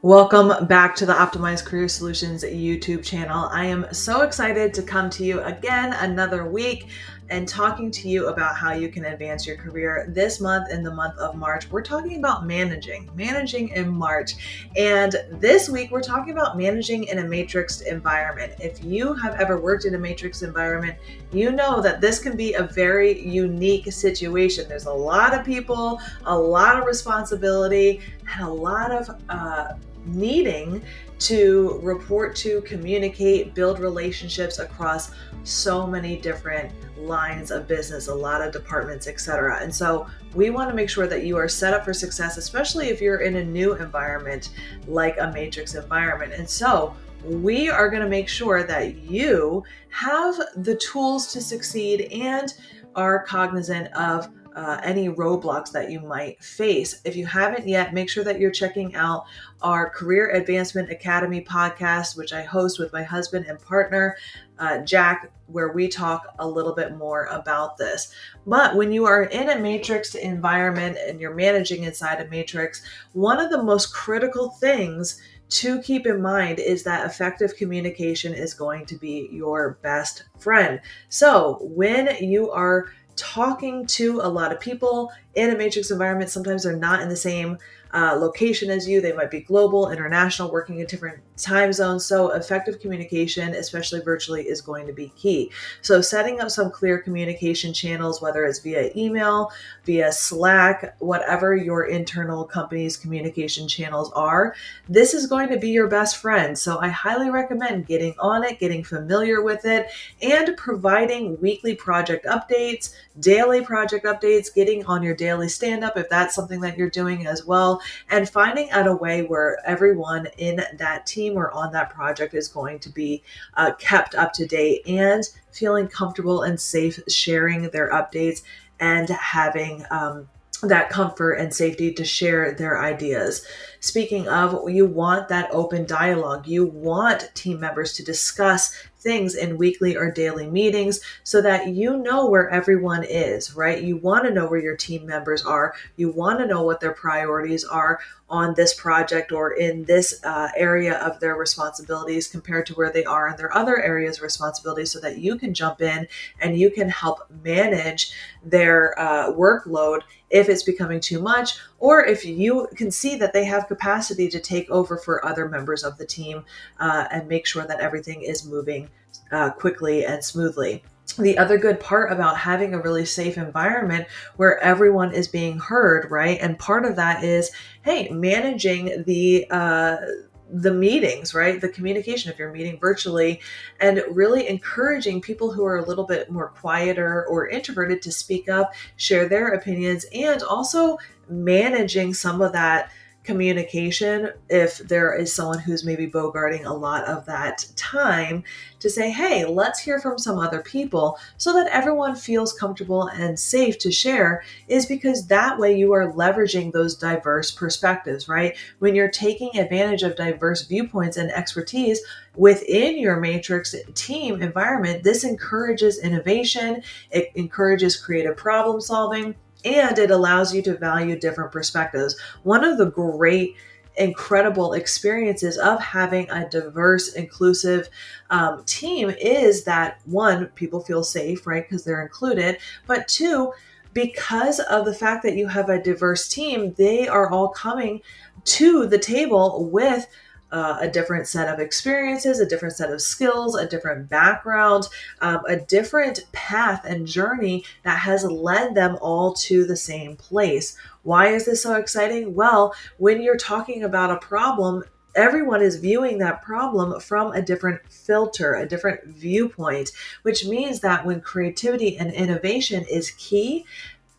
Welcome back to the Optimized Career Solutions YouTube channel. I am so excited to come to you again another week and talking to you about how you can advance your career this month. In the month of March, we're talking about managing in March. And this week, we're talking about managing in a matrixed environment. If you have ever worked in a matrix environment, you know that this can be a very unique situation. There's a lot of people, a lot of responsibility, and a lot of needing to report to, communicate, build relationships across so many different lines of business, a lot of departments, etc. And so we want to make sure that you are set up for success, especially if you're in a new environment like a matrix environment. And so we are going to make sure that you have the tools to succeed and are cognizant of any roadblocks that you might face. If you haven't yet, make sure that you're checking out our Career Advancement Academy podcast, which I host with my husband and partner, Jack, where we talk a little bit more about this. But when you are in a matrix environment and you're managing inside a matrix, one of the most critical things to keep in mind is that effective communication is going to be your best friend. So when you are talking to a lot of people in a matrix environment, sometimes they're not in the same location as you. They might be global, international, working in different time zones. So effective communication, especially virtually, is going to be key. So setting up some clear communication channels, whether it's via email, via Slack, whatever your internal company's communication channels are, this is going to be your best friend. So I highly recommend getting on it, getting familiar with it, and providing weekly project updates, daily project updates, getting on your daily stand-up if that's something that you're doing as well, and finding out a way where everyone in that team or on that project is going to be kept up to date and feeling comfortable and safe sharing their updates and having that comfort and safety to share their ideas. Speaking of, you want that open dialogue. You want team members to discuss things in weekly or daily meetings so that you know where everyone is, right? You want to know where your team members are. You want to know what their priorities are on this project or in this area of their responsibilities compared to where they are in their other areas of responsibility, so that you can jump in and you can help manage their workload if it's becoming too much, or if you can see that they have capacity to take over for other members of the team and make sure that everything is moving quickly and smoothly. The other good part about having a really safe environment where everyone is being heard, right? And part of that is, hey, managing the meetings, right? The communication, if you're meeting virtually, and really encouraging people who are a little bit more quieter or introverted to speak up, share their opinions, and also managing some of that communication if there is someone who's maybe bogarting a lot of that time, to say, hey, let's hear from some other people so that everyone feels comfortable and safe to share, is because that way you are leveraging those diverse perspectives, right? When you're taking advantage of diverse viewpoints and expertise within your matrix team environment, this encourages innovation, it encourages creative problem solving, and it allows you to value different perspectives. One of the great, incredible experiences of having a diverse, inclusive team is that, one, people feel safe, right, because they're included, but two, because of the fact that you have a diverse team, they are all coming to the table with a different set of experiences, a different set of skills, a different background, a different path and journey that has led them all to the same place. Why is this so exciting? Well, when you're talking about a problem, everyone is viewing that problem from a different filter, a different viewpoint, which means that when creativity and innovation is key,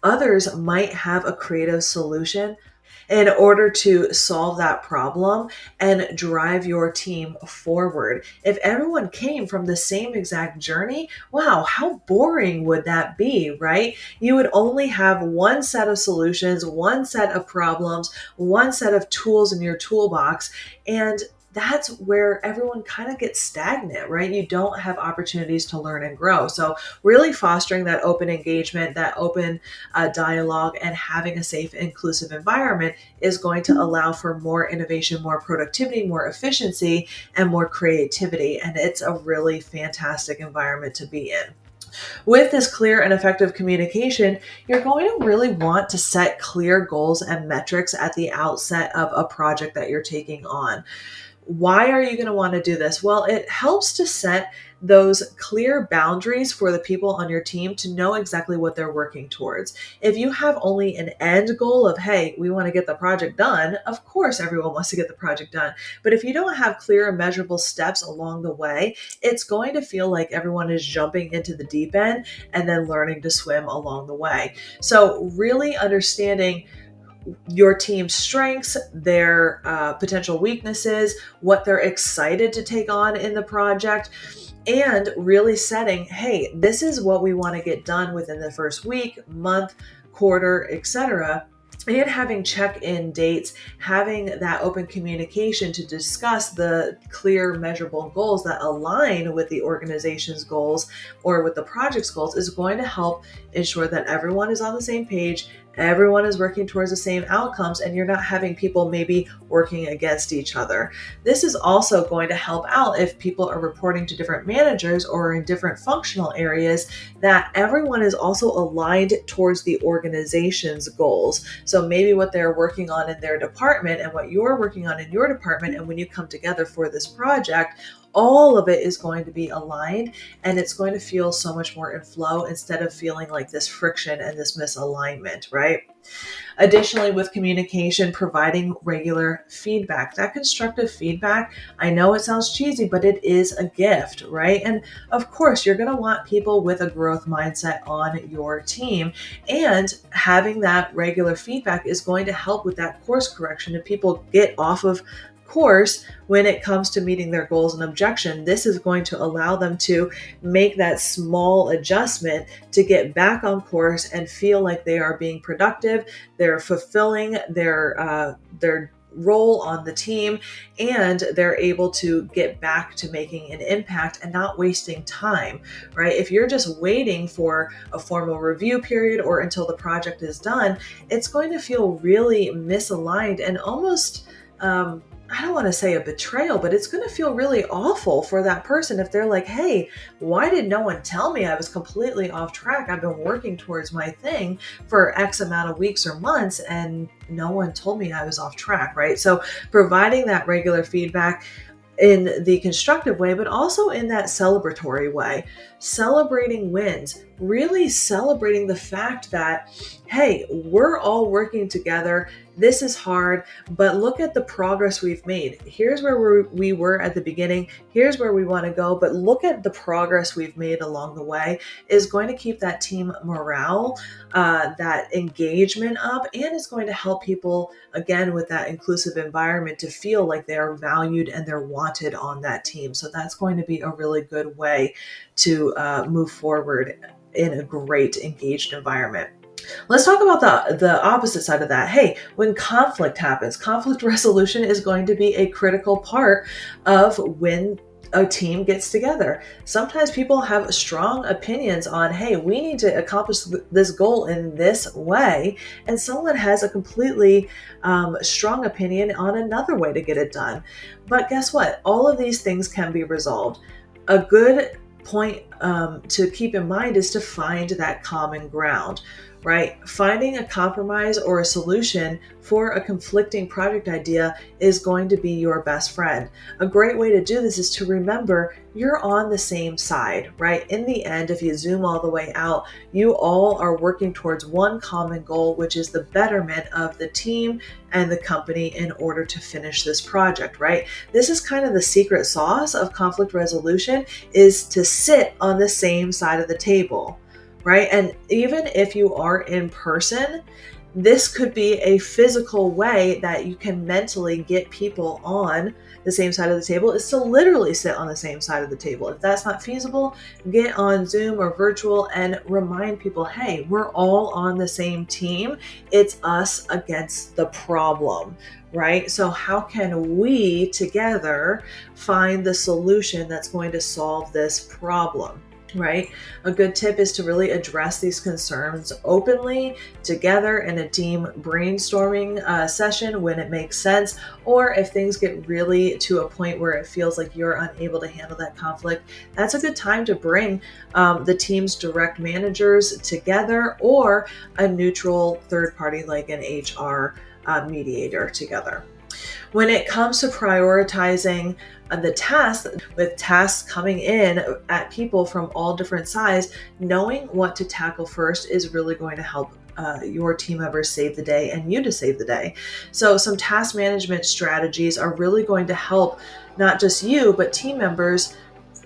others might have a creative solution in order to solve that problem and drive your team forward. If everyone came from the same exact journey, wow, how boring would that be, right? You would only have one set of solutions, one set of problems, one set of tools in your toolbox, and that's where everyone kind of gets stagnant, right? You don't have opportunities to learn and grow. So really fostering that open engagement, that open dialogue, and having a safe, inclusive environment is going to allow for more innovation, more productivity, more efficiency, and more creativity. And it's a really fantastic environment to be in. With this clear and effective communication, you're going to really want to set clear goals and metrics at the outset of a project that you're taking on. Why are you going to want to do this? Well, it helps to set those clear boundaries for the people on your team to know exactly what they're working towards. If you have only an end goal of, hey, we want to get the project done, of course everyone wants to get the project done. But if you don't have clear and measurable steps along the way, it's going to feel like everyone is jumping into the deep end and then learning to swim along the way. So really understanding your team's strengths, their potential weaknesses, what they're excited to take on in the project, and really setting, hey, this is what we want to get done within the first week, month, quarter, etc. And having check-in dates, having that open communication to discuss the clear, measurable goals that align with the organization's goals or with the project's goals is going to help ensure that everyone is on the same page, everyone is working towards the same outcomes, and you're not having people maybe working against each other. This is also going to help out if people are reporting to different managers or in different functional areas, that everyone is also aligned towards the organization's goals. So maybe what they're working on in their department and what you're working on in your department, and when you come together for this project, all of it is going to be aligned, and it's going to feel so much more in flow instead of feeling like this friction and this misalignment, right? Additionally, with communication, providing regular feedback. That constructive feedback, I know it sounds cheesy, but it is a gift, right? And of course, you're going to want people with a growth mindset on your team. And having that regular feedback is going to help with that course correction. If people get off of course when it comes to meeting their goals and objection, this is going to allow them to make that small adjustment to get back on course and feel like they are being productive, they're fulfilling their role on the team, and they're able to get back to making an impact and not wasting time, right? If you're just waiting for a formal review period or until the project is done, it's going to feel really misaligned and almost I don't want to say a betrayal, but it's going to feel really awful for that person if they're like, hey, why did no one tell me I was completely off track? I've been working towards my thing for X amount of weeks or months and no one told me I was off track, right? So providing that regular feedback in the constructive way, but also in that celebratory way, celebrating wins, really celebrating the fact that, hey, we're all working together. This is hard, but look at the progress we've made. Here's where we were at the beginning. Here's where we want to go, but look at the progress we've made along the way is going to keep that team morale, that engagement up, and it's going to help people, again, with that inclusive environment to feel like they're valued and they're wanted on that team. So that's going to be a really good way to move forward in a great engaged environment. Let's talk about the opposite side of that. Hey, when conflict happens, conflict resolution is going to be a critical part of when a team gets together. Sometimes people have strong opinions on, hey, we need to accomplish this goal in this way, and someone has a completely strong opinion on another way to get it done. But guess what? All of these things can be resolved. A good point to keep in mind is to find that common ground, right? Finding a compromise or a solution for a conflicting project idea is going to be your best friend. A great way to do this is to remember you're on the same side, right? In the end, if you zoom all the way out, you all are working towards one common goal, which is the betterment of the team and the company in order to finish this project, right? This is kind of the secret sauce of conflict resolution, is to sit on the same side of the table, right? And even if you are in person, This could be a physical way that you can mentally get people on the same side of the table, is to literally sit on the same side of the table. If that's not feasible, get on Zoom or virtual and remind people, hey, we're all on the same team. It's us against the problem, right? So how can we together find the solution that's going to solve this problem? Right? A good tip is to really address these concerns openly together in a team brainstorming session when it makes sense, or if things get really to a point where it feels like you're unable to handle that conflict, that's a good time to bring the team's direct managers together, or a neutral third party like an HR mediator together. When it comes to prioritizing the tasks, with tasks coming in at people from all different sizes, knowing what to tackle first is really going to help your team members save the day and you to save the day. So some task management strategies are really going to help not just you, but team members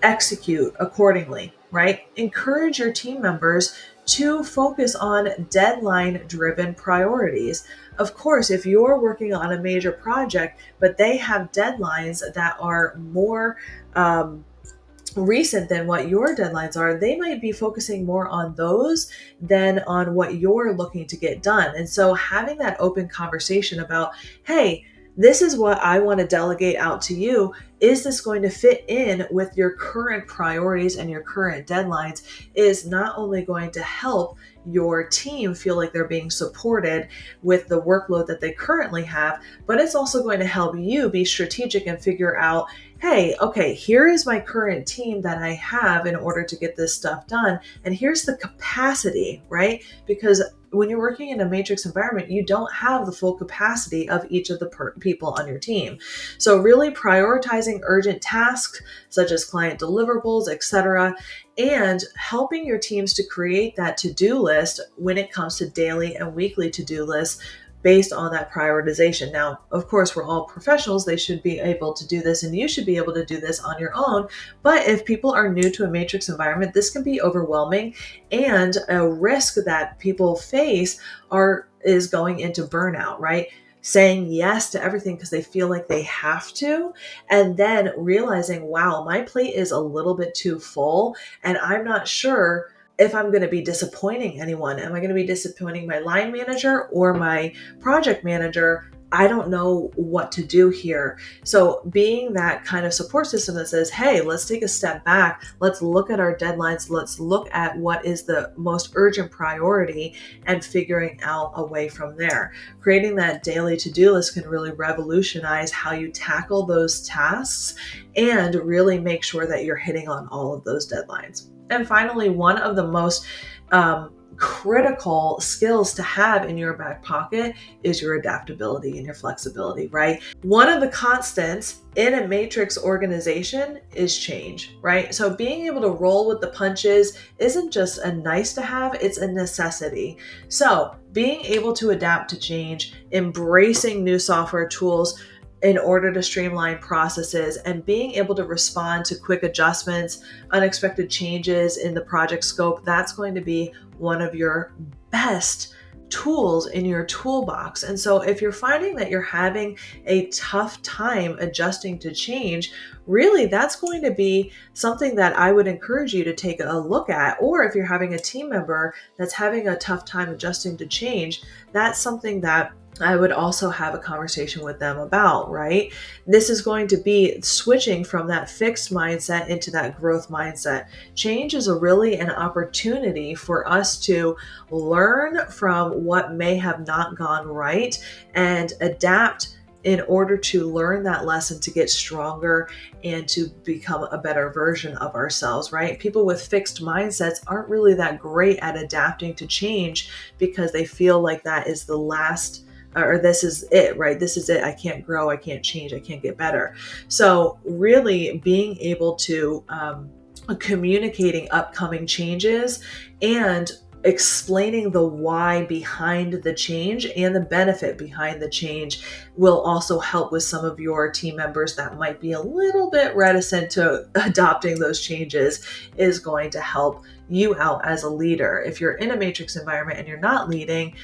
execute accordingly, right? Encourage your team members to focus on deadline-driven priorities. Of course, if you're working on a major project, but they have deadlines that are more recent than what your deadlines are, they might be focusing more on those than on what you're looking to get done. And so having that open conversation about, hey, this is what I want to delegate out to you. Is this going to fit in with your current priorities and your current deadlines? Is not only going to help your team feel like they're being supported with the workload that they currently have, but it's also going to help you be strategic and figure out, hey, okay, here is my current team that I have in order to get this stuff done. And here's the capacity, right? Because when you're working in a matrix environment, you don't have the full capacity of each of the people on your team. So really prioritizing urgent tasks such as client deliverables, etc., and helping your teams to create that to-do list when it comes to daily and weekly to-do lists based on that prioritization. Now, of course, we're all professionals. They should be able to do this, and you should be able to do this on your own. But if people are new to a matrix environment, this can be overwhelming, and a risk that people face is going into burnout, right? Saying yes to everything because they feel like they have to, and then realizing, wow, my plate is a little bit too full, and I'm not sure if I'm going to be disappointing anyone. Am I going to be disappointing my line manager or my project manager? I don't know what to do here. So being that kind of support system that says, hey, let's take a step back. Let's look at our deadlines. Let's look at what is the most urgent priority and figuring out a way from there. Creating that daily to-do list can really revolutionize how you tackle those tasks and really make sure that you're hitting on all of those deadlines. And finally, one of the most critical skills to have in your back pocket is your adaptability and your flexibility, right? One of the constants in a matrix organization is change, right? So being able to roll with the punches isn't just a nice to have, it's a necessity. So being able to adapt to change, embracing new software tools in order to streamline processes, and being able to respond to quick adjustments, unexpected changes in the project scope, that's going to be one of your best tools in your toolbox. And so if you're finding that you're having a tough time adjusting to change, really that's going to be something that I would encourage you to take a look at. Or if you're having a team member that's having a tough time adjusting to change, that's something that I would also have a conversation with them about, right? This is going to be switching from that fixed mindset into that growth mindset. Change is really an opportunity for us to learn from what may have not gone right and adapt in order to learn that lesson, to get stronger and to become a better version of ourselves, right? People with fixed mindsets aren't really that great at adapting to change because they feel like that is the last, or this is it, right? This is it. I can't grow. I can't change. I can't get better. So really being able to communicating upcoming changes and explaining the why behind the change and the benefit behind the change will also help with some of your team members that might be a little bit reticent to adopting those changes. Is going to help you out as a leader. If you're in a matrix environment and you're not leading,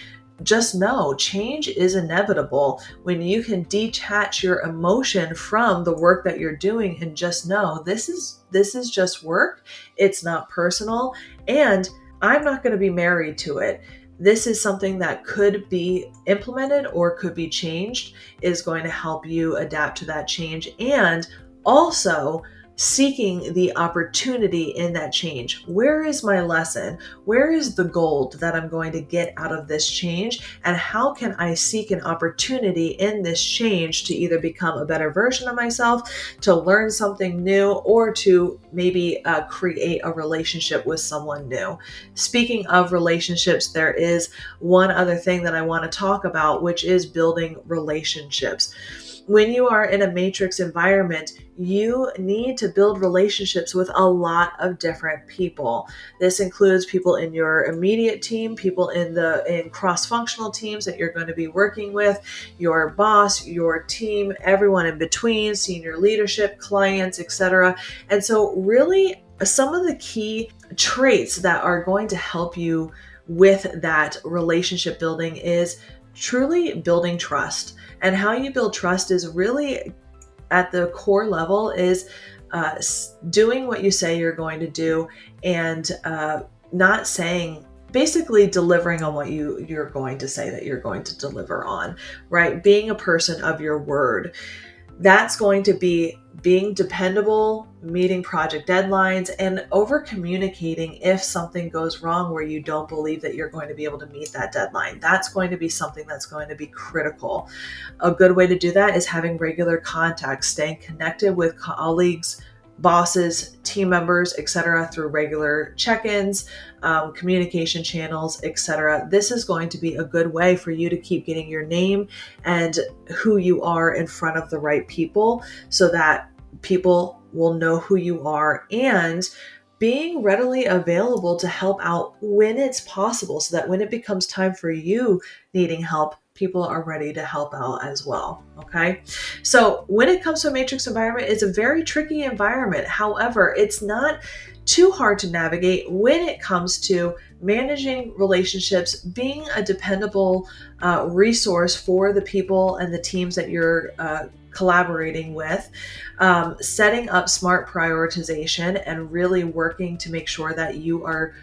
just know change is inevitable. When you can detach your emotion from the work that you're doing and just know this is just work. It's not personal, and I'm not going to be married to it. This is something that could be implemented or could be changed, is going to help you adapt to that change, and also seeking the opportunity in that change. Where is my lesson? Where is the gold that I'm going to get out of this change? And how can I seek an opportunity in this change to either become a better version of myself, to learn something new, or to maybe create a relationship with someone new? Speaking of relationships, there is one other thing that I want to talk about, which is building relationships. When you are in a matrix environment, you need to build relationships with a lot of different people. This includes people in your immediate team, people in cross-functional teams that you're going to be working with, your boss, your team, everyone in between, senior leadership, clients, etc. And so really some of the key traits that are going to help you with that relationship building is truly building trust. And how you build trust is really at the core level is doing what you say you're going to do, and not saying, basically delivering on what you're going to say that you're going to deliver on, right? Being a person of your word. That's going to be being dependable, meeting project deadlines, and over communicating if something goes wrong where you don't believe that you're going to be able to meet that deadline. That's going to be something that's going to be critical. A good way to do that is having regular contact, staying connected with colleagues, bosses, team members, etc., through regular check-ins, communication channels, etc. This is going to be a good way for you to keep getting your name and who you are in front of the right people, so that people will know who you are, and being readily available to help out when it's possible, so that when it becomes time for you needing help, people are ready to help out as well. Okay. So when it comes to a matrix environment, it's a very tricky environment. However, it's not too hard to navigate when it comes to managing relationships, being a dependable resource for the people and the teams that you're collaborating with, setting up smart prioritization and really working to make sure that you are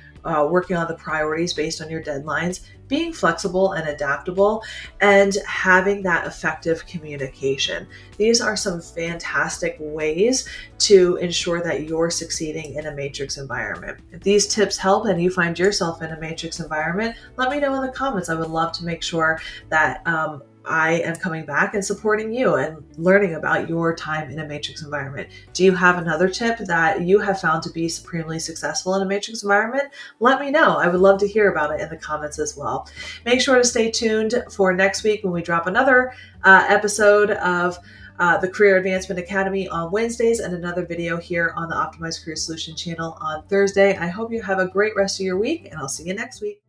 working on the priorities based on your deadlines, being flexible and adaptable, and having that effective communication. These are some fantastic ways to ensure that you're succeeding in a matrix environment. If these tips help and you find yourself in a matrix environment, let me know in the comments. I would love to make sure that I am coming back and supporting you and learning about your time in a matrix environment. Do you have another tip that you have found to be supremely successful in a matrix environment? Let me know. I would love to hear about it in the comments as well. Make sure to stay tuned for next week when we drop another episode of the Career Advancement Academy on Wednesdays, and another video here on the Optimized Career Solution channel on Thursday. I hope you have a great rest of your week, and I'll see you next week.